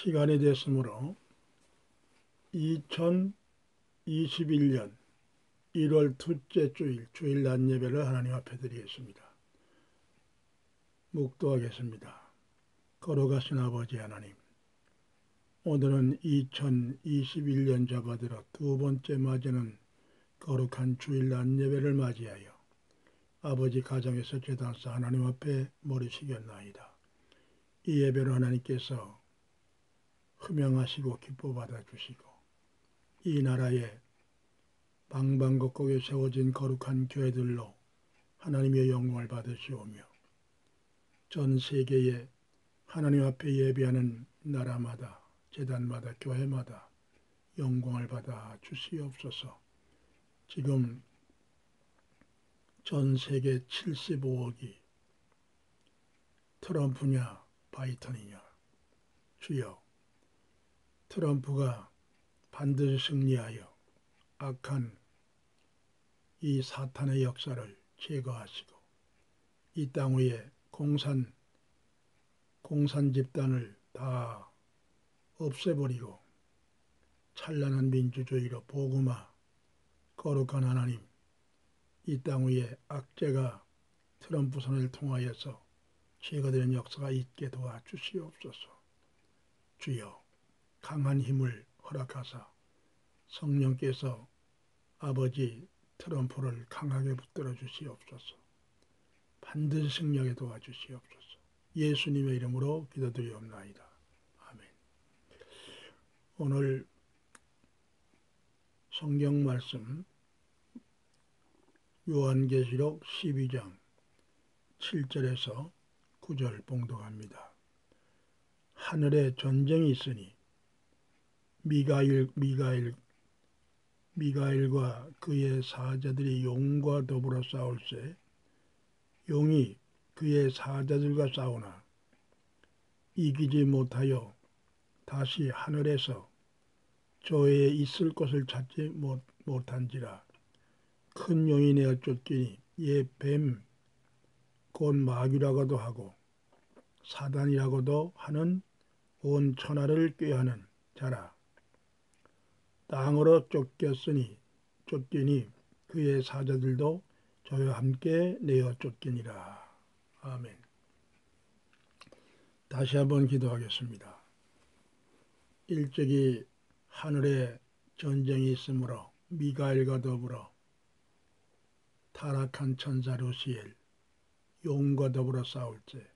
시간이 됐으므로 2021년 1월 둘째 주일 낮 예배를 하나님 앞에 드리겠습니다. 묵도하겠습니다. 걸어가신 아버지 하나님, 오늘은 2021년 접어들어 두 번째 맞이는 거룩한 주일 낮 예배를 맞이하여 아버지 가정에서 제단사 하나님 앞에 머리 숙였나이다. 이 예배를 하나님께서 흠양하시고 기뻐 받아주시고 이 나라에 방방곡곡에 세워진 거룩한 교회들로 하나님의 영광을 받으시오며 전 세계에 하나님 앞에 예배하는 나라마다 제단마다 교회마다 영광을 받아 주시옵소서. 지금 전 세계 75억이 트럼프냐 바이든이냐, 주여 트럼프가 반드시 승리하여 악한 이 사탄의 역사를 제거하시고 이 땅 위에 공산 집단을 다 없애버리고 찬란한 민주주의로 복음화 거룩한 하나님, 이 땅 위에 악재가 트럼프 선을 통하여서 제거되는 역사가 있게 도와주시옵소서. 주여 강한 힘을 허락하사 성령께서 아버지 트럼프를 강하게 붙들어 주시옵소서. 반드시 승리하게 도와주시옵소서. 예수님의 이름으로 기도드리옵나이다. 아멘. 오늘 성경 말씀 요한계시록 12장 7절에서 9절 봉독합니다. 하늘에 전쟁이 있으니 미가엘과 그의 사자들이 용과 더불어 싸울세 용이 그의 사자들과 싸우나 이기지 못하여 다시 하늘에서 저에 있을 곳을 찾지 못한지라. 큰 용이 내어 쫓기니 옛 뱀 곧 마귀라고도 하고 사단이라고도 하는 온 천하를 꾀하는 자라. 땅으로 쫓기니 그의 사자들도 저와 함께 내어 쫓기니라. 아멘. 다시 한번 기도하겠습니다. 일찍이 하늘에 전쟁이 있으므로 미가엘과 더불어 타락한 천사 루시엘 용과 더불어 싸울 때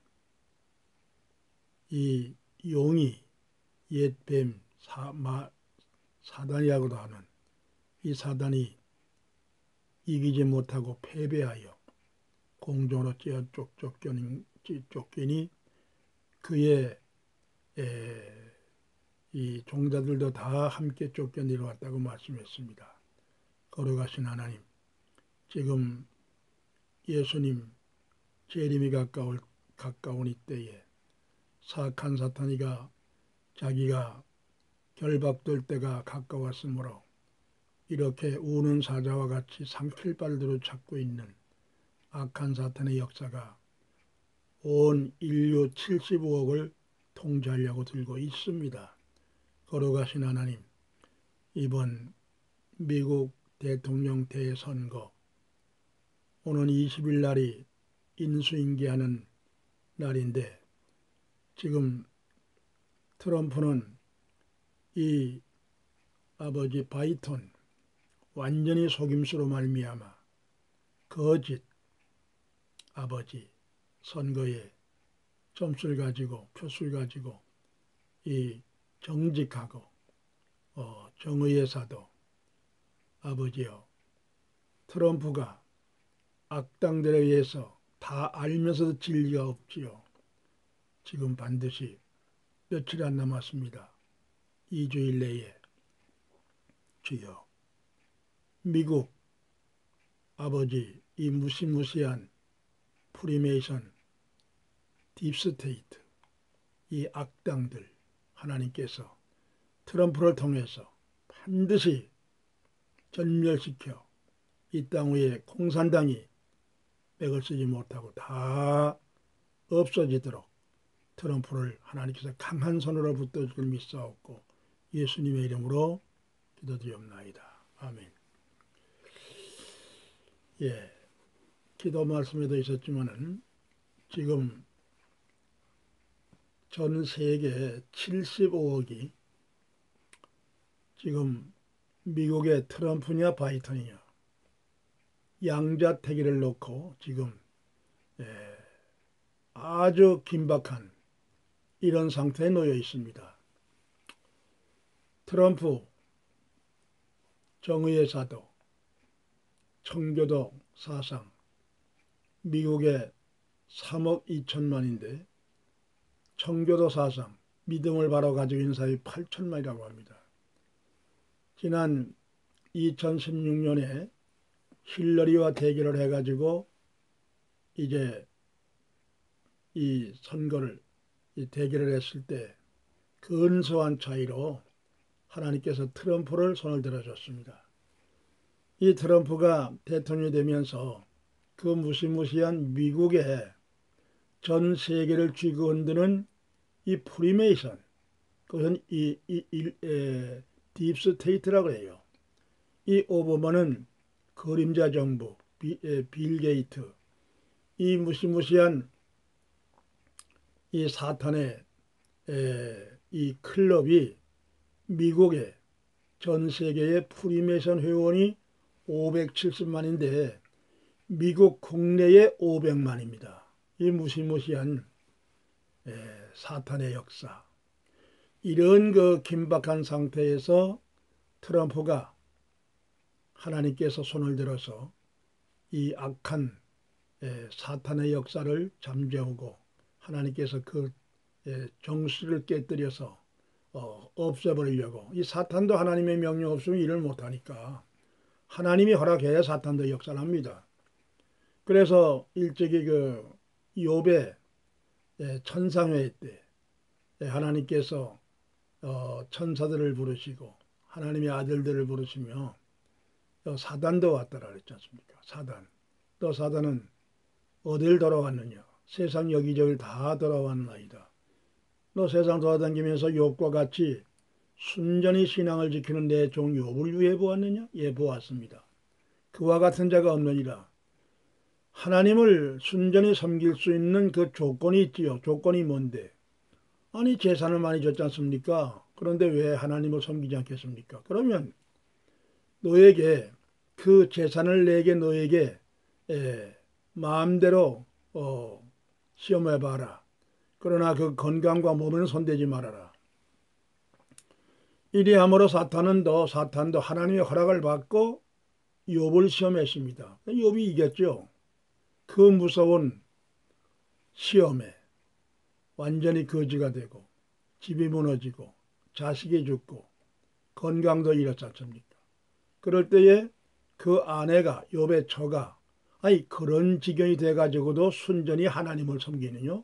이 용이 옛 뱀 사단이라고도 하는 이 사단이 이기지 못하고 패배하여 공중으로 쫓기니 그의 이 종자들도 다 함께 쫓겨 내려왔다고 말씀했습니다. 걸어가신 하나님, 지금 예수님 재림이 가까운 이때에 사악한 사탄이가 자기가 결박될 때가 가까웠으므로 이렇게 우는 사자와 같이 상필발들을 찾고 있는 악한 사탄의 역사가 온 인류 75억을 통제하려고 들고 있습니다. 걸어가신 하나님, 이번 미국 대통령 대선거 오는 20일 날이 인수인계하는 날인데 지금 트럼프는 이 아버지 바이든 완전히 속임수로 말미암아 거짓 아버지 선거에 점수를 가지고 표수를 가지고 이 정직하고 정의의 사도 아버지여, 트럼프가 악당들에 의해서 다 알면서도 진리가 없지요. 지금 반드시 며칠 안 남았습니다. 2주일 내에 주여 미국 아버지 이 무시무시한 프리메이션 딥스테이트 이 악당들 하나님께서 트럼프를 통해서 반드시 전멸시켜 이 땅 위에 공산당이 맥을 쓰지 못하고 다 없어지도록 트럼프를 하나님께서 강한 손으로 붙들줄 믿사옵고 예수님의 이름으로 기도드리옵나이다. 아멘. 예, 기도 말씀에도 있었지만은 지금 전 세계 75억이 지금 미국의 트럼프냐 바이든이냐 양자택일을 놓고 지금 아주 긴박한 이런 상태에 놓여 있습니다. 트럼프 정의의 사도, 청교도 사상, 미국의 3억 2천만인데 청교도 사상, 믿음을 바로 가지고 있는 사람이 8천만이라고 합니다. 지난 2016년에 힐러리와 대결을 해가지고 이제 이 선거를 이 대결을 했을 때 근소한 차이로 하나님께서 트럼프를 손을 들어줬습니다. 이 트럼프가 대통령이 되면서 그 무시무시한 미국의 전 세계를 쥐고 흔드는 이 프리메이션, 그것은 딥스테이트라고 해요. 이 오바마는 그림자 정부, 빌 게이트, 이 무시무시한 이 사탄의 이 클럽이 미국의 전 세계의 프리메이션 회원이 570만인데 미국 국내에 500만입니다. 이 무시무시한 사탄의 역사. 이런 그 긴박한 상태에서 트럼프가 하나님께서 손을 들어서 이 악한 사탄의 역사를 잠재우고 하나님께서 그 정수를 깨뜨려서 없애버리려고. 이 사탄도 하나님의 명령 없으면 일을 못하니까 하나님이 허락해야 사탄도 역사를 합니다. 그래서 일찍이 그 욥의 천상회 때 하나님께서 천사들을 부르시고 하나님의 아들들을 부르시며 사단도 왔더라 그랬지 않습니까? 사단. 또 사단은 어딜 돌아왔느냐? 세상 여기저기를 다 돌아왔나이다. 너 세상 돌아다니면서 욥과 같이 순전히 신앙을 지키는 내 종 욥을 위해 보았느냐? 예, 보았습니다. 그와 같은 자가 없느니라. 하나님을 순전히 섬길 수 있는 그 조건이 있지요. 조건이 뭔데? 아니 재산을 많이 줬지 않습니까? 그런데 왜 하나님을 섬기지 않겠습니까? 그러면 너에게 그 재산을 내게 너에게 마음대로 시험해봐라. 그러나 그 건강과 몸에는 손대지 말아라. 이리함으로 사탄도 하나님의 허락을 받고 욥을 시험했습니다. 욥이 이겼죠. 그 무서운 시험에 완전히 거지가 되고 집이 무너지고 자식이 죽고 건강도 잃었지 않습니까? 그럴 때에 그 아내가 욥의 처가 아니 그런 지경이 돼가지고도 순전히 하나님을 섬기느냐?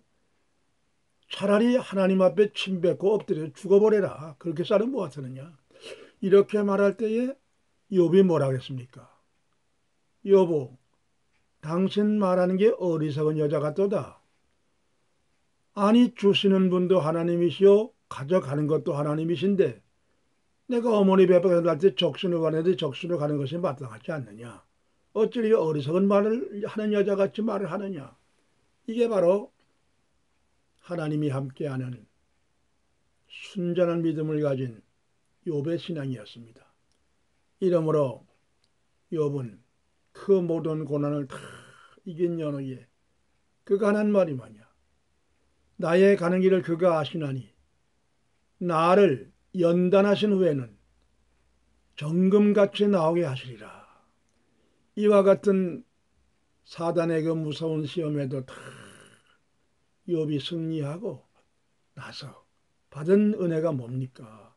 차라리 하나님 앞에 침 뱉고 엎드려 죽어버려라. 그렇게 사는 뭐 같으느냐? 이렇게 말할 때에 욥이 뭐라고 했습니까? 여보, 당신 말하는 게 어리석은 여자 같도다. 아니 주시는 분도 하나님이시오 가져가는 것도 하나님이신데 내가 어머니 뱃속에 날 때 적신을 가는데 적신을 가는 것이 마땅하지 않느냐. 어찌 어리석은 말을 하는 여자같이 말을 하느냐. 이게 바로 하나님이 함께하는 순전한 믿음을 가진 욥의 신앙이었습니다. 이러므로 욥은 그 모든 고난을 다 이긴 연후에 그가 하는 말이 뭐냐. 나의 가는 길을 그가 아시나니 나를 연단하신 후에는 정금같이 나오게 하시리라. 이와 같은 사단의 그 무서운 시험에도 다 욥이 승리하고 나서 받은 은혜가 뭡니까?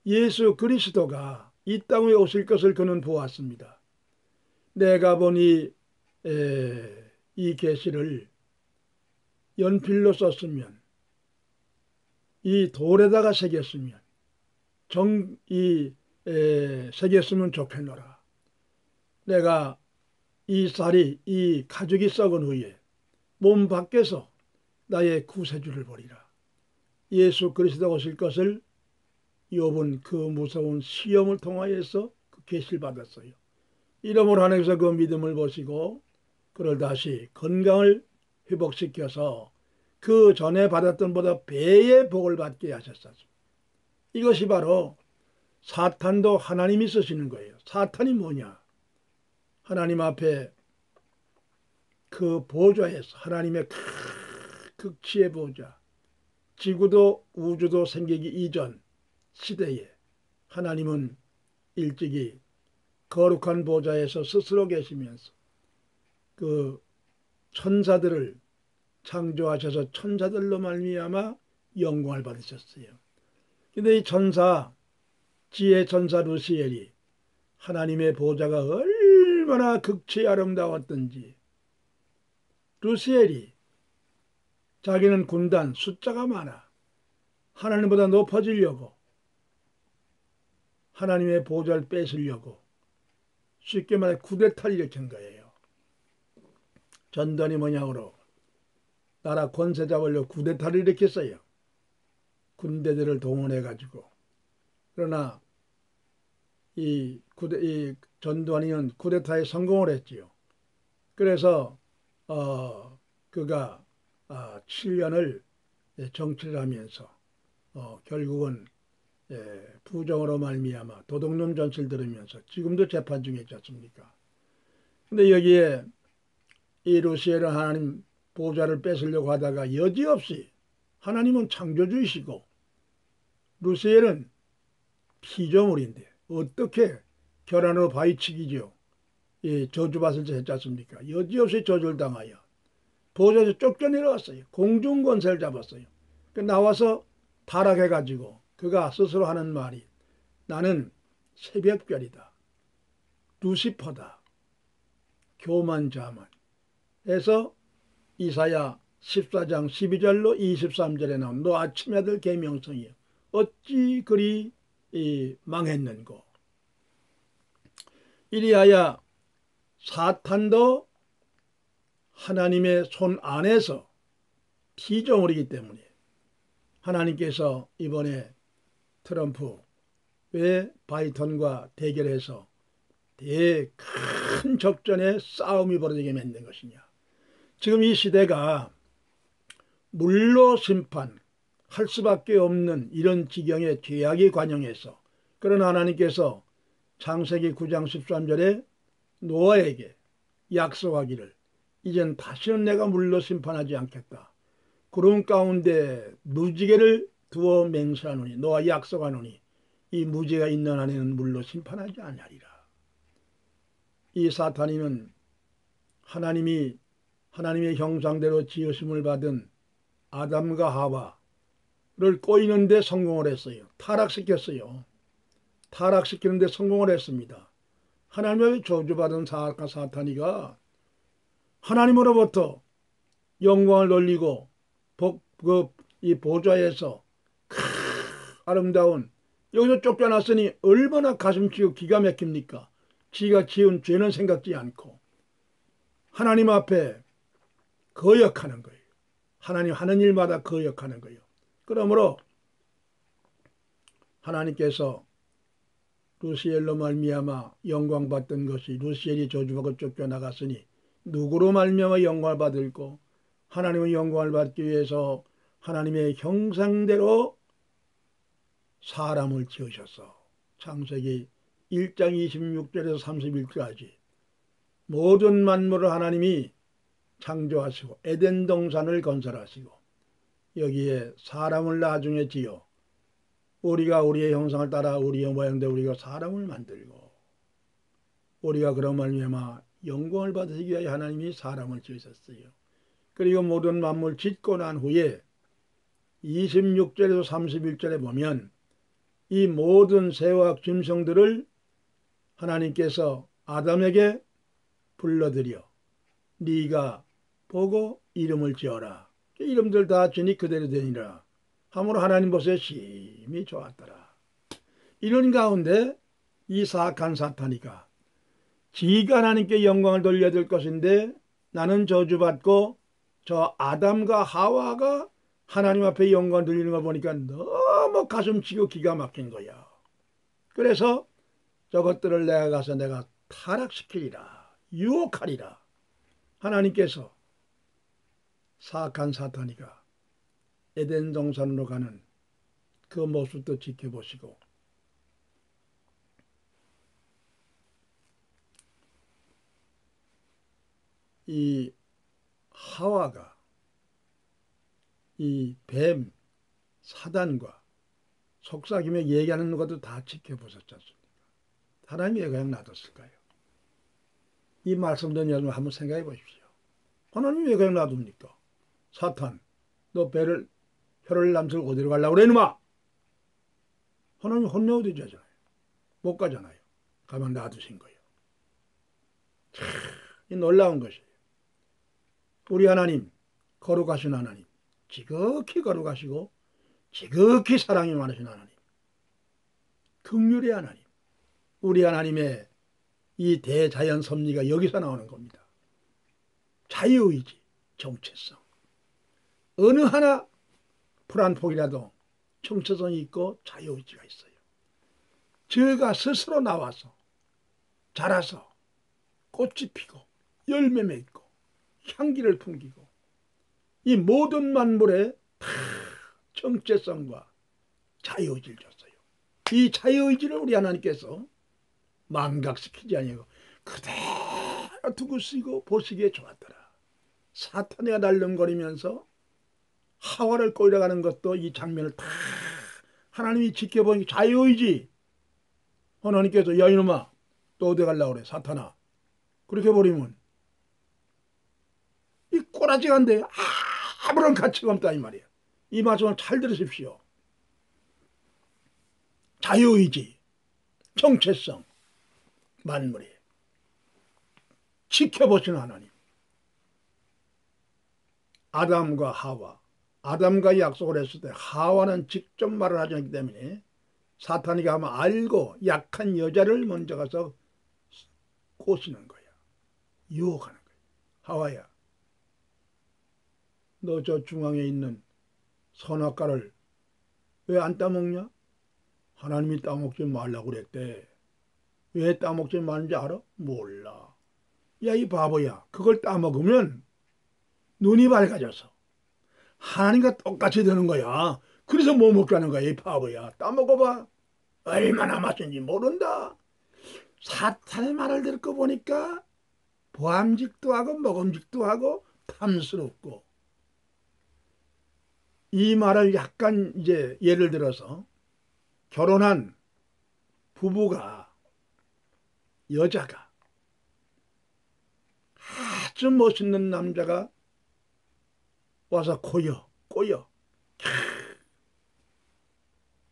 예수 그리스도가 이 땅에 오실 것을 그는 보았습니다. 내가 보니 이 계시를 연필로 썼으면 이 돌에다가 새겼으면 새겼으면 좋겠노라. 내가 이 가죽이 썩은 후에 몸 밖에서 나의 구세주를 보리라. 예수 그리스도 오실 것을 욥은 그 무서운 시험을 통하여서 그 계시를 받았어요. 이러므로 하나님께서 그 믿음을 보시고 그를 다시 건강을 회복시켜서 그 전에 받았던 보다 배의 복을 받게 하셨습니다. 이것이 바로 사탄도 하나님이 쓰시는 거예요. 사탄이 뭐냐? 하나님 앞에 그 보좌에서 하나님의 극치의 보좌, 지구도 우주도 생기기 이전 시대에 하나님은 일찍이 거룩한 보좌에서 스스로 계시면서 그 천사들을 창조하셔서 천사들로 말미암아 영광을 받으셨어요. 근데 이 천사, 지혜 천사 루시엘이 하나님의 보좌가 얼마나 극치 아름다웠던지, 루시엘이 자기는 군단 숫자가 많아 하나님보다 높아지려고 하나님의 보좌를 뺏으려고 쉽게 말해 쿠데타를 일으킨 거예요. 전단이 뭐냐고로 나라 권세 잡으려고 쿠데타를 일으켰어요. 군대들을 동원해가지고. 그러나 이 전두환이는 쿠데타에 성공을 했지요. 그래서 그가 7년을 정치를 하면서 결국은 부정으로 말미암아 도둑놈 전설 들으면서 지금도 재판 중에 있지 않습니까? 근데 여기에 이 루시엘은 하나님 보좌를 뺏으려고 하다가 여지없이 하나님은 창조주이시고 루시엘은 피조물인데 어떻게 결안으로 바위치기죠. 저주받을 때 했지 않습니까? 여지없이 저주를 당하여 보좌에서 쫓겨내려왔어요. 공중권세를 잡았어요. 나와서 타락해가지고 그가 스스로 하는 말이 나는 새벽별이다. 루시퍼다. 교만자만 해서 이사야 14장 12절로 23절에 나온 너 아침의 아들 계명성이여 어찌 그리 망했는고. 이리하여 사탄도 하나님의 손 안에서 피조물이기 때문에 하나님께서 이번에 트럼프 왜 바이든과 대결해서 큰 적전의 싸움이 벌어지게 만든 것이냐. 지금 이 시대가 물로 심판할 수밖에 없는 이런 지경의 죄악이 관영해서 그러나 하나님께서 창세기 9장 13절에 노아에게 약속하기를 이젠 다시는 내가 물로 심판하지 않겠다. 구름 가운데 무지개를 두어 맹세하노니 너와 약속하노니 이 무지개가 있는 안에는 물로 심판하지 아니하리라. 이 사탄이는 하나님의 형상대로 지으심을 받은 아담과 하와를 꼬이는데 성공을 했어요. 타락시켰어요. 타락시키는데 성공을 했습니다. 하나님의 저주받은 사탄이가 하나님으로부터 영광을 돌리고 이 보좌에서 아름다운 여기서 쫓겨났으니 얼마나 가슴치고 기가 막힙니까? 지가 지은 죄는 생각지 않고 하나님 앞에 거역하는 거예요. 하나님 하는 일마다 거역하는 거예요. 그러므로 하나님께서 루시엘로 말미암아 영광 받던 것이 루시엘이 저주받고 쫓겨나갔으니 누구로 말미암아 영광을 받을고 하나님의 영광을 받기 위해서 하나님의 형상대로 사람을 지으셔서 창세기 1장 26절에서 31절까지 모든 만물을 하나님이 창조하시고 에덴 동산을 건설하시고 여기에 사람을 나중에 지어 우리가 우리의 형상을 따라 우리의 모양대로 우리가 사람을 만들고 우리가 그런 말미암아 영광을 받으시기 위하여 하나님이 사람을 지으셨어요. 그리고 모든 만물 짓고 난 후에 26절에서 31절에 보면 이 모든 새와 짐승들을 하나님께서 아담에게 불러들여 네가 보고 이름을 지어라. 이름들 다 지니 그대로 되니라. 하므로 하나님 보시에 심히 좋았더라. 이런 가운데 이 사악한 사탄이가 지가 하나님께 영광을 돌려야 될 것인데 나는 저주받고 저 아담과 하와가 하나님 앞에 영광 돌리는 걸 보니까 너무 가슴치고 기가 막힌 거야. 그래서 저것들을 내가 가서 내가 타락시키리라, 유혹하리라. 하나님께서 사악한 사탄이가 에덴 동산으로 가는 그 모습도 지켜보시고 이 하와가 이 뱀 사단과 속삭이며 얘기하는 것도 다 지켜보셨지 않습니까? 하나님이 왜 그냥 놔뒀을까요? 이 말씀 듣는 여러분 한번 생각해 보십시오. 하나님이 왜 그냥 놔둡니까? 사탄, 너 혀를 남들고 어디로 가려고 그래 이놈아? 하나님 혼내야 되잖아요. 못 가잖아요. 가만 놔두신 거예요. 참, 이 놀라운 것이에요. 우리 하나님, 거룩하신 하나님, 지극히 거룩하시고 지극히 사랑이 많으신 하나님, 긍휼의 하나님, 우리 하나님의 이 대자연 섭리가 여기서 나오는 겁니다. 자유의지, 정체성. 어느 하나 불안폭이라도 정체성이 있고 자유의지가 있어요. 저가 스스로 나와서 자라서 꽃이 피고 열매 맺고 향기를 풍기고 이 모든 만물에 다 정체성과 자유의지를 줬어요. 이 자유의지를 우리 하나님께서 망각시키지 아니고 그대로 두고 쓰고 보시기에 좋았더라. 사탄이가 날름거리면서 하와를 꼬이려 가는 것도 이 장면을 다 하나님이 지켜보니 자유의지. 하나님께서 야 이놈아 또 어디 가려고 그래 사탄아. 그렇게 버리면 이 꼬라지가 안 돼요. 아무런 가치가 없다 이 말이에요. 이 말씀을 잘 들으십시오. 자유의지, 정체성, 만물이 지켜보시는 하나님. 아담과 하와, 아담과 약속을 했을 때 하와는 직접 말을 하지 않기 때문에 사탄이가 아마 알고 약한 여자를 먼저 가서 꼬시는 거야. 유혹하는 거야. 하와야, 너 저 중앙에 있는 선악과를 왜 안 따먹냐? 하나님이 따먹지 말라고 그랬대. 왜 따먹지 말는지 알아? 몰라. 야, 이 바보야. 그걸 따먹으면 눈이 밝아져서 하나님과 똑같이 되는 거야. 그래서 뭐 먹자는 거야, 이 바보야. 따먹어봐. 얼마나 맛있는지 모른다. 사탄의 말을 듣고 보니까 보암직도 하고 먹음직도 하고 탐스럽고 이 말을 약간 이제 예를 들어서 결혼한 부부가 여자가 아주 멋있는 남자가 와서 꼬여.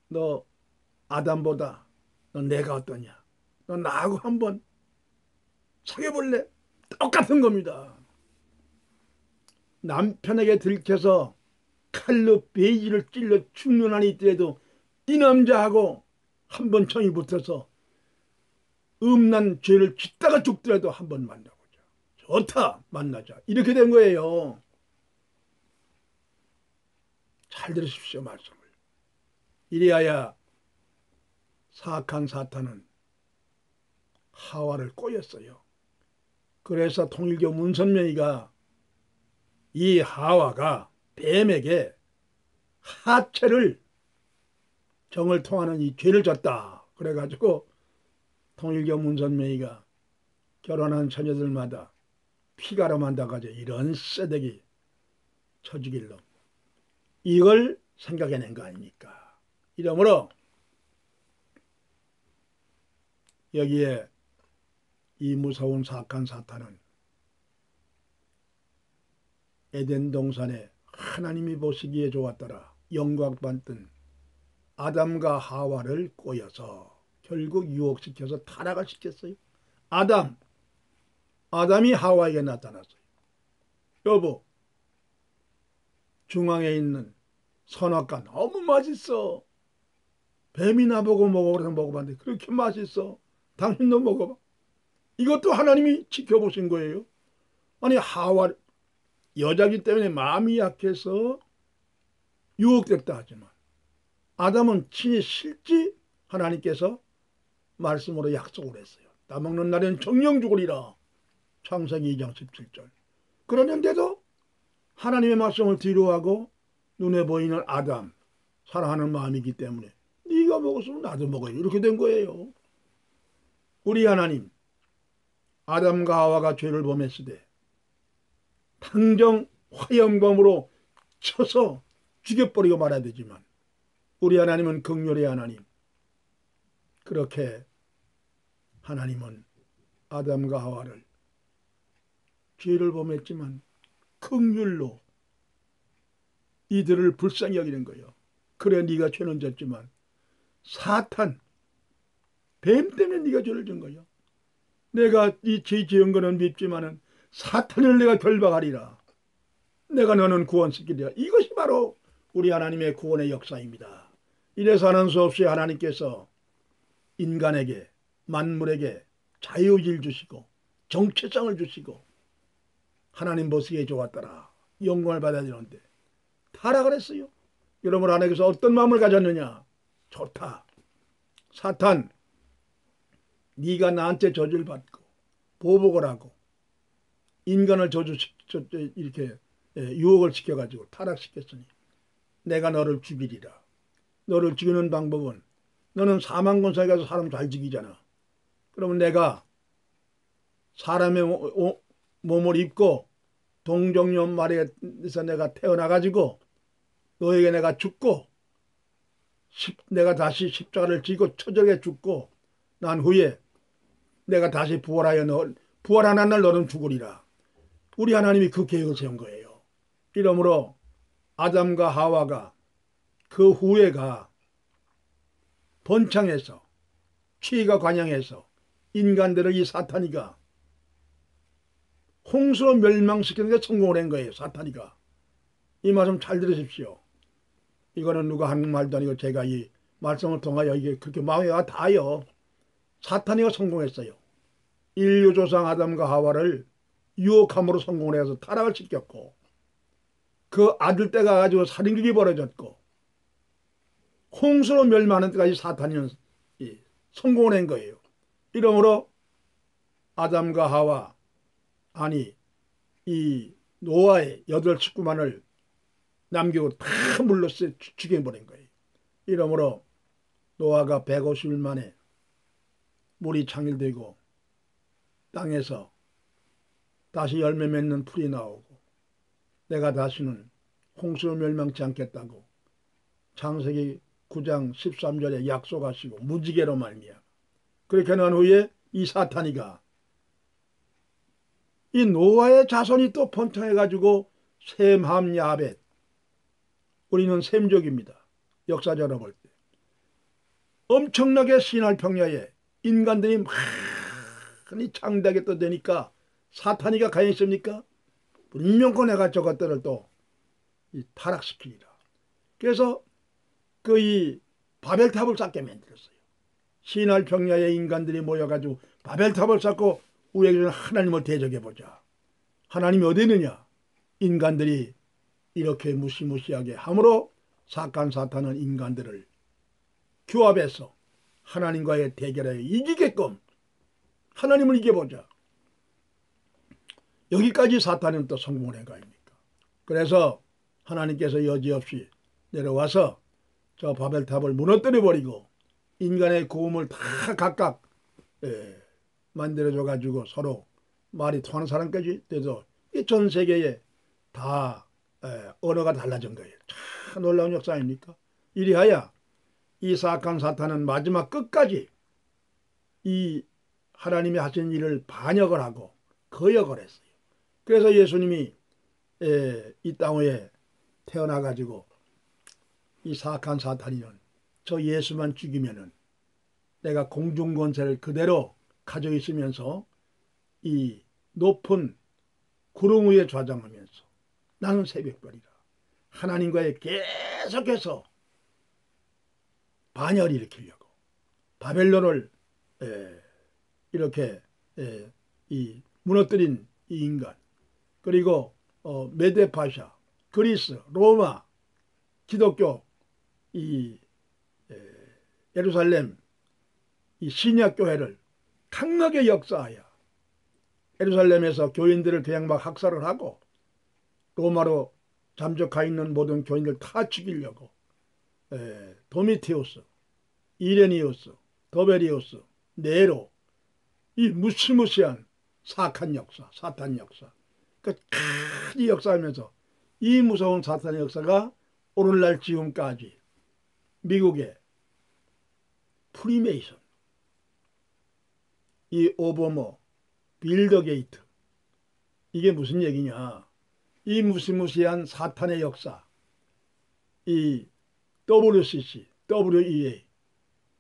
너 아담보다 너 내가 어떠냐? 너 나하고 한번 사귀어볼래? 똑같은 겁니다. 남편에게 들켜서 칼로 베이지를 찔러 죽는 한이 있더라도 이 남자하고 한번 정이 붙어서 음란 죄를 짓다가 죽더라도 한번 만나보자. 좋다, 만나자. 이렇게 된 거예요. 잘 들으십시오, 말씀을. 이리하여 사악한 사탄은 하와를 꼬였어요. 그래서 통일교 문선명이가 이 하와가 뱀에게 하체를 정을 통하는 이 죄를 졌다. 그래가지고 통일교 문선명이가 결혼한 처녀들마다 피가름한다가지 이런 쇠대기 쳐주길로 이걸 생각해낸 거 아닙니까? 이러므로 여기에 이 무서운 사악한 사탄은 에덴 동산에 하나님이 보시기에 좋았더라 영광받던 아담과 하와를 꼬여서 결국 유혹시켜서 타락을 시켰어요. 아담이 하와에게 나타났어요. 여보, 중앙에 있는 선악과 너무 맛있어. 뱀이 나보고 먹어보라고 먹어봤는데 그렇게 맛있어. 당신도 먹어봐. 이것도 하나님이 지켜보신 거예요. 아니 하와 여자기 때문에 마음이 약해서 유혹됐다 하지만 아담은 친히 실지 하나님께서 말씀으로 약속을 했어요. 따먹는 날에는 정령 죽으리라. 창세기 2장 17절. 그러는데도 하나님의 말씀을 뒤로하고 눈에 보이는 아담, 사랑하는 마음이기 때문에 네가 먹었으면 나도 먹어요. 이렇게 된 거예요. 우리 하나님, 아담과 하와가 죄를 범했을 때 당정 화염검으로 쳐서 죽여버리고 말아야 되지만 우리 하나님은 긍휼의 하나님. 그렇게 하나님은 아담과 하와를 죄를 범했지만 긍휼로 이들을 불쌍히 여기는 거예요. 그래 네가 죄는 졌지만 사탄, 뱀 때문에 네가 죄를 진 거예요. 내가 이 죄 지은 거는 밉지만은 사탄을 내가 결박하리라. 내가 너는 구원시키리라. 이것이 바로 우리 하나님의 구원의 역사입니다. 이래서 하는 수 없이 하나님께서 인간에게 만물에게 자유의지를 주시고 정체성을 주시고 하나님 보시기에 좋았더라. 영광을 받아야 되는데 타락을 했어요. 여러분 하나님께서 어떤 마음을 가졌느냐. 좋다. 사탄 네가 나한테 저주를 받고 보복을 하고 인간을 이렇게 유혹을 시켜가지고 타락시켰으니 내가 너를 죽이리라. 너를 죽이는 방법은 너는 사망권사에 가서 사람 잘 죽이잖아. 그러면 내가 사람의 몸을 입고 동정녀 말에서 내가 태어나가지고 너에게 내가 죽고 내가 다시 십자가를 지고 처절하게 죽고 난 후에 내가 다시 부활하는 날 너는 죽으리라. 우리 하나님이 그 계획을 세운 거예요. 이러므로 아담과 하와가 그 후에가 번창해서 취가 관영해서 인간들을 이 사탄이가 홍수로 멸망시키는 데 성공을 한 거예요. 사탄이가. 이 말씀 잘 들으십시오. 이거는 누가 하는 말도 아니고 제가 이 말씀을 통하여 이게 그렇게 마음에 와 닿아요. 사탄이가 성공했어요. 인류 조상 아담과 하와를 유혹함으로 성공을 해서 타락을 시켰고 그 아들 때가 가지고 살인극이 벌어졌고 홍수로 멸망하는 때까지 사탄이 성공을 한 거예요. 이러므로 아담과 하와 아니 이 노아의 8식구만을 남기고 다 물로 죽여버린 거예요. 이러므로 노아가 150일 만에 물이 창일되고 땅에서 다시 열매 맺는 풀이 나오고 내가 다시는 홍수로 멸망치 않겠다고 창세기 9장 13절에 약속하시고 무지개로 말미암아 그렇게 난 후에 이 사탄이가 이 노아의 자손이 또 번창해가지고 셈, 함, 야벳 우리는 셈족입니다. 역사적으로 볼 때 엄청나게 신할 평야에 인간들이 많이 창대하게 떠드니까 사탄이가 가만히 있습니까? 분명코 내가 저것들을 또 타락시키리라. 그래서 그 이 바벨탑을 쌓게 만들었어요. 신할 평야에 인간들이 모여가지고 바벨탑을 쌓고 우리에게는 하나님을 대적해보자. 하나님이 어디 있느냐? 인간들이 이렇게 무시무시하게 함으로 사탄은 인간들을 규합해서 하나님과의 대결에 이기게끔 하나님을 이겨보자. 여기까지 사탄은 또 성공을 한 거 아닙니까? 그래서 하나님께서 여지없이 내려와서 저 바벨탑을 무너뜨려버리고 인간의 고음을 다 각각 만들어줘가지고 서로 말이 통하는 사람까지 돼서 전 세계에 다 언어가 달라진 거예요. 참 놀라운 역사 아닙니까? 이리하여 이 사악한 사탄은 마지막 끝까지 이 하나님이 하신 일을 반역을 하고 거역을 했어요. 그래서 예수님이 이 땅에 태어나가지고 이 사악한 사탄이는 저 예수만 죽이면은 내가 공중권세를 그대로 가지고 있으면서 이 높은 구름 위에 좌정하면서 나는 새벽별이라 하나님과의 계속해서 반열을 일으키려고 바벨론을 이렇게 이 무너뜨린 이 인간 그리고 메데파샤, 그리스, 로마 기독교 이 예루살렘 이 신약교회를 강하게 역사하여 예루살렘에서 교인들을 그냥 막 학살을 하고 로마로 잠적해 있는 모든 교인들 다 죽이려고 도미티우스, 이레니우스, 도베리우스, 네로 이 무시무시한 사악한 역사, 사탄 역사 그 큰 역사하면서 이 무서운 사탄의 역사가 오늘날 지금까지 미국의 프리메이션, 이 오버머, 빌더게이트 이게 무슨 얘기냐? 이 무시무시한 사탄의 역사, 이 WCC, WEA,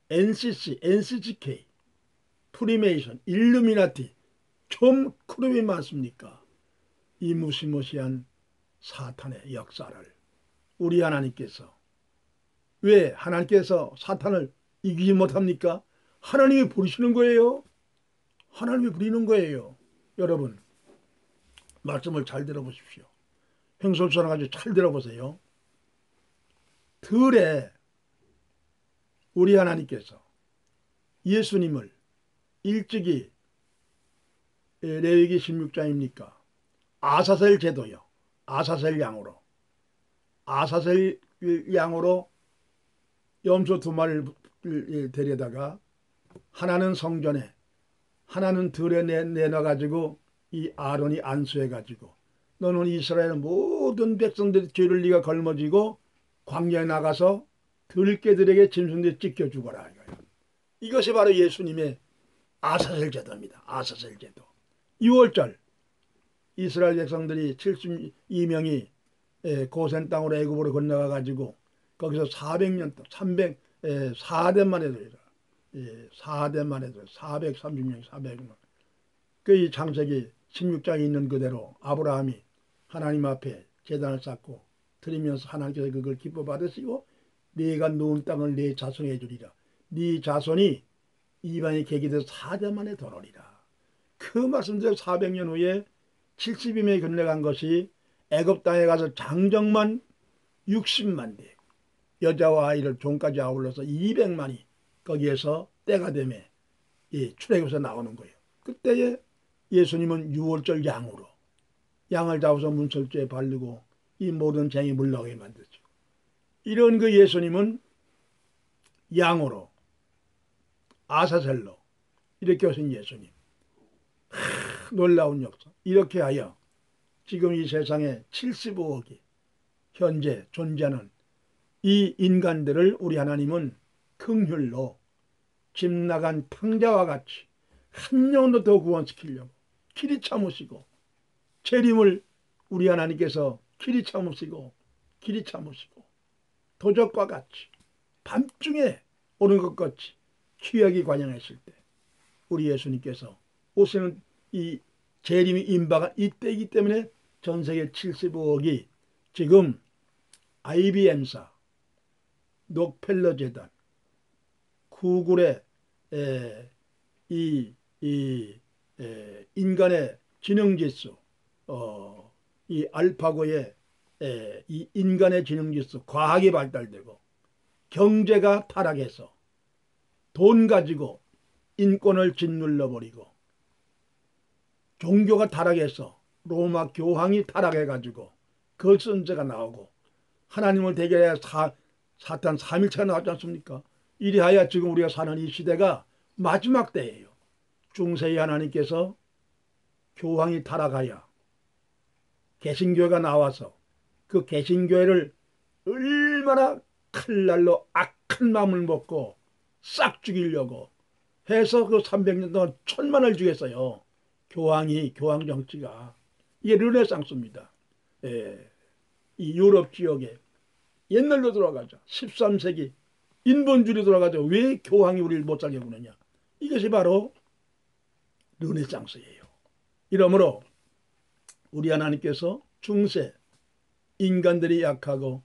NCC, NCGK, 프리메이션, 일루미나티 좀 그룹이 많습니까? 이 무시무시한 사탄의 역사를 우리 하나님께서 왜 하나님께서 사탄을 이기지 못합니까? 하나님이 부리시는 거예요. 하나님이 부리는 거예요. 여러분 말씀을 잘 들어보십시오. 횡설수설하가지고 잘 들어보세요. 들에 우리 하나님께서 예수님을 일찍이 레위기 16장입니까? 아사셀 제도요. 아사셀 양으로 염소 2마리를 데려다가 하나는 성전에 하나는 들에 내놔가지고 이 아론이 안수해가지고 너는 이스라엘 모든 백성들의 죄를 네가 걸머지고 광야에 나가서 들깨들에게 짐승들 찢겨 죽어라. 이것이 바로 예수님의 아사셀 제도입니다. 아사셀 제도. 6월절 이스라엘 백성들이 72명이 고센 땅으로 애굽으로 건너가 가지고 거기서 400년 동안 4대만 해도 4대만 해도 430명 400명 그 이 창세기 16장에 있는 그대로 아브라함이 하나님 앞에 제단을 쌓고 드리면서 하나님께서 그걸 기뻐 받으시고 네가 누운 땅을 네 자손에 주리라. 네 자손이 이방의 계기 돼서 4대 만에 돌아오리라. 그 말씀대로 400년 후에 70인에 건너간 것이 애굽 땅에 가서 장정만 60만 대 여자와 아이를 종까지 아울러서 200만이 거기에서 때가 되매 출애굽에서 나오는 거예요. 그때에 예수님은 6월절 양으로 양을 잡아서 문설주에 바르고 이 모든 쟁이 물나오게 만들죠. 이런 그 예수님은 양으로 아사셀로 이렇게 오신 예수님. 놀라운 역사. 이렇게 하여 지금 이 세상에 75억이 현재 존재하는 이 인간들을 우리 하나님은 긍휼로 집 나간 탕자와 같이 한 명도 더 구원시키려고 길이 참으시고 재림을 우리 하나님께서 길이 참으시고 도적과 같이 밤중에 오는 것 같이 기약이 관영했을 때 우리 예수님께서 오시는 이 재림이 임박한 이때이기 때문에 전 세계 75억이 지금 IBM사, 록펠러 재단, 구글의 인간의 지능지수, 이 알파고의 이 인간의 지능지수, 과학이 발달되고 경제가 타락해서 돈 가지고 인권을 짓눌러버리고 종교가 타락해서 로마 교황이 타락해가지고 그 선제가 나오고 하나님을 대결해야 사탄 3일체가 나왔지 않습니까? 이리하여 지금 우리가 사는 이 시대가 마지막 때예요. 중세의 하나님께서 교황이 타락하여 개신교회가 나와서 그 개신교회를 얼마나 칼날로 악한 마음을 먹고 싹 죽이려고 해서 그 300년 동안 1000만을 죽였어요. 교황 정치가. 이게 르네상스입니다. 이 유럽 지역에 옛날로 돌아가자. 13세기 인본주의로 돌아가자. 왜 교황이 우리를 못 살게 구느냐. 이것이 바로 르네상스예요. 이러므로 우리 하나님께서 중세 인간들이 약하고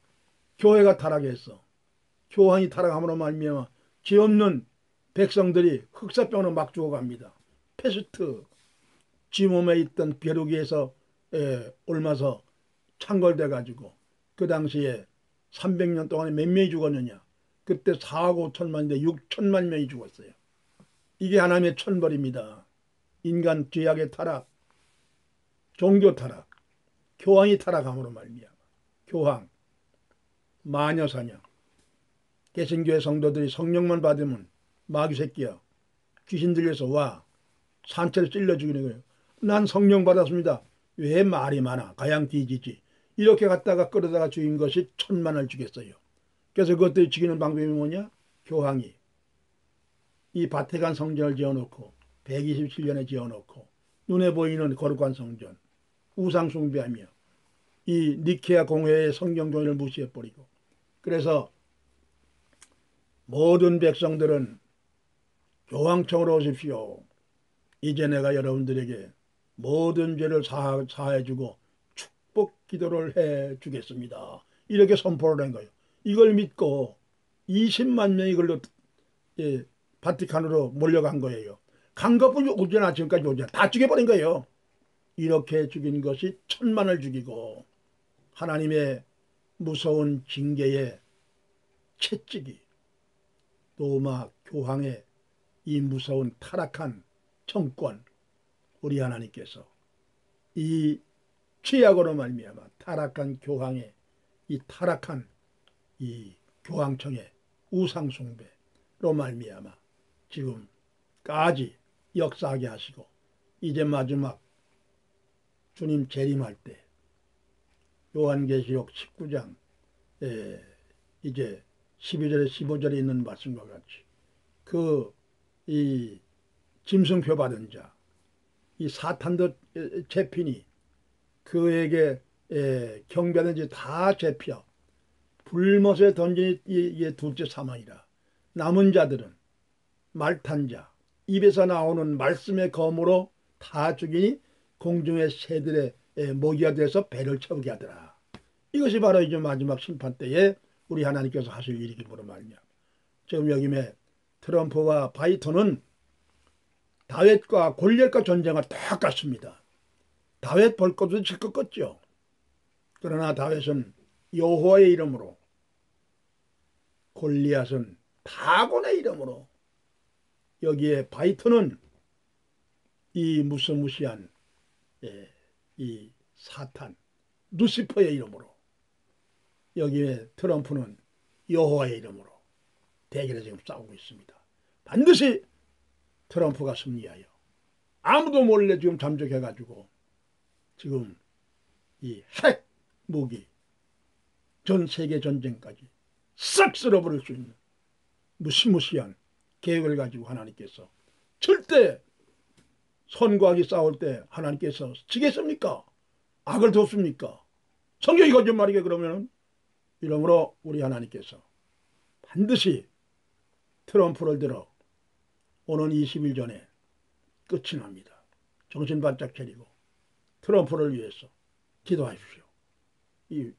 교회가 타락해서 교황이 타락함으로 말미암아 죄 없는 백성들이 흑사병으로 막 죽어갑니다. 패스트 지 몸에 있던 벼룩에서 옮아서 창궐돼 가지고 그 당시에 300년 동안에 몇 명이 죽었느냐? 그때 4억 5천만인데 6천만 명이 죽었어요. 이게 하나님의 천벌입니다. 인간 죄악의 타락, 종교 타락, 교황이 타락함으로 말미암아. 교황, 마녀사냥. 개신교회 성도들이 성령만 받으면 마귀 새끼야. 귀신 들려서 와. 산채를 찔러 죽이는 거예요. 난 성령 받았습니다. 왜 말이 많아? 가양 뒤지지. 이렇게 갖다가 끌어다가 죽인 것이 1,000만을 죽였어요. 그래서 그것들이 죽이는 방법이 뭐냐? 교황이 이 바티칸 성전을 지어놓고 127년에 지어놓고 눈에 보이는 거룩한 성전 우상 숭배하며 이 니케아 공회의 성경 종이를 무시해버리고 그래서 모든 백성들은 교황청으로 오십시오. 이제 내가 여러분들에게 모든 죄를 사해주고 축복 기도를 해주겠습니다. 이렇게 선포를 한 거예요. 이걸 믿고 20만 명이 걸로 바티칸으로 몰려간 거예요. 간 것뿐이 오잖아. 지금까지 오잖아. 다 죽여버린 거예요. 이렇게 죽인 것이 1,000만을 죽이고 하나님의 무서운 징계의 채찍이 로마 교황의 이 무서운 타락한 정권 우리 하나님께서 이 죄악으로 말미암아 타락한 교황의 이 타락한 이 교황청의 우상 숭배로 말미암아 지금까지 역사하게 하시고 이제 마지막 주님 재림할 때 요한계시록 19장 이제 12절에 15절에 있는 말씀과 같이 이 짐승표 받은 자 이 사탄도 잡히니 그에게 경배하는 자 다 잡혀 불못에 던진 이게 둘째 사망이라. 남은 자들은 말탄 자 입에서 나오는 말씀의 검으로 다 죽이니 공중의 새들의 먹이가 돼서 배를 채우게 하더라. 이것이 바로 이제 마지막 심판 때에 우리 하나님께서 하실 일이기로 말이야. 지금 여기에 트럼프와 바이든은 다윗과 골리앗과 전쟁을 똑같습니다. 다윗 볼 것도 질 것 같죠. 그러나 다윗은 여호와의 이름으로 골리앗은 다곤의 이름으로 여기에 바이든은 이 무시무시한 이 사탄 루시퍼의 이름으로 여기에 트럼프는 여호와의 이름으로 대결에 지금 싸우고 있습니다. 반드시 트럼프가 승리하여 아무도 몰래 지금 잠적해가지고 지금 이 핵 무기 전 세계 전쟁까지 싹 쓸어버릴 수 있는 무시무시한 계획을 가지고 하나님께서 절대 선과 악이 싸울 때 하나님께서 지겠습니까? 악을 돕습니까? 성경이 거짓말이게 그러면 이러므로 우리 하나님께서 반드시 트럼프를 들어 오는 20일 전에 끝이 납니다. 정신 바짝 차리고 트럼프를 위해서 기도하십시오. 이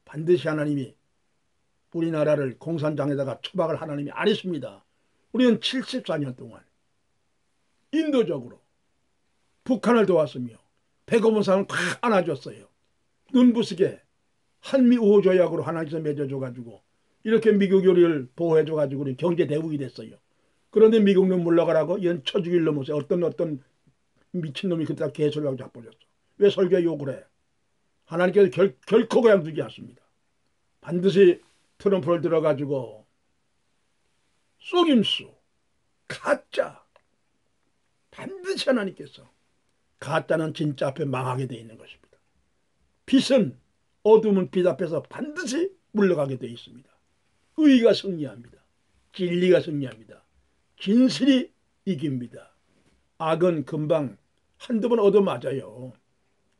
반드시 하나님이 우리나라를 공산당에다가 처박을 하나님이 안 했습니다. 우리는 74년 동안 인도적으로 북한을 도왔으며 배고픈 사람을 다 안아줬어요. 눈부시게 한미 우호 조약으로 하나님께서 맺어줘가지고 이렇게 미국이 우리를 보호해줘가지고 우리 경제 대국이 됐어요. 그런데 미국은 물러가라고 이런 쳐죽일 놈을 어떤 미친놈이 그때 개소리하고 자빠졌어. 왜 설교에 욕을 해? 하나님께서 결코 그냥 두지 않습니다. 반드시 트럼프를 들어가지고 속임수, 가짜 반드시 하나님께서 가짜는 진짜 앞에 망하게 되어 있는 것입니다. 빛은 어둠은 빛 앞에서 반드시 물러가게 되어 있습니다. 의가 승리합니다. 진리가 승리합니다. 진실이 이깁니다. 악은 금방 한두 번 얻어맞아요.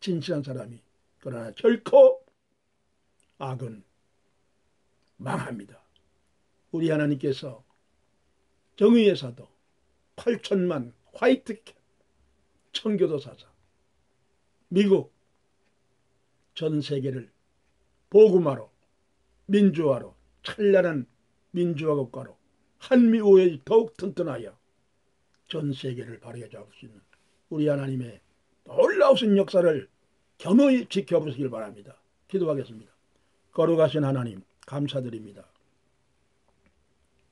진실한 사람이. 그러나 결코 악은 망합니다. 우리 하나님께서 정의의 사도 8천만 화이트캣 청교도 사사 미국 전 세계를 복음화로 민주화로 찬란한 민주화 국가로 한미우호에 더욱 튼튼하여 전 세계를 바르게 잡을 수 있는 우리 하나님의 놀라우신 역사를 겸허히 지켜보시길 바랍니다. 기도하겠습니다. 거룩하신 하나님 감사드립니다.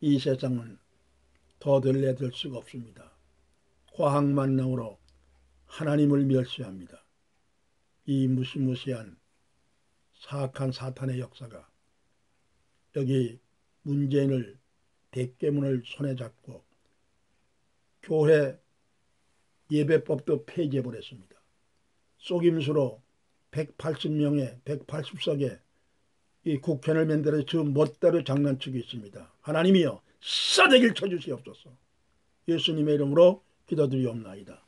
이 세상은 더 들레들 수가 없습니다. 과학 만능으로 하나님을 멸시합니다. 이 무시무시한 사악한 사탄의 역사가 여기 문재인을 대깨문을 손에 잡고 교회 예배법도 폐지해버렸습니다. 속임수로 180명의 180석의 이 국회를 만들어 저 멋대로 장난치고 있습니다. 하나님이여 싸대기를 쳐주시옵소서. 예수님의 이름으로 기도드리옵나이다.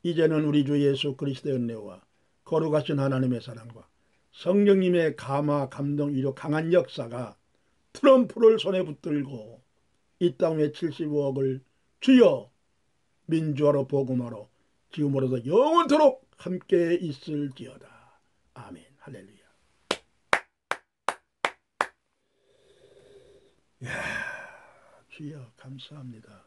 이제는 우리 주 예수 그리스도의 은혜와 거룩하신 하나님의 사랑과 성령님의 감화 감동 위로 강한 역사가 트럼프를 손에 붙들고 이 땅에 75억을 주여 민주화로 복음화로 지금으로도 영원토록 함께 있을지어다. 아멘. 할렐루야. 주여 감사합니다.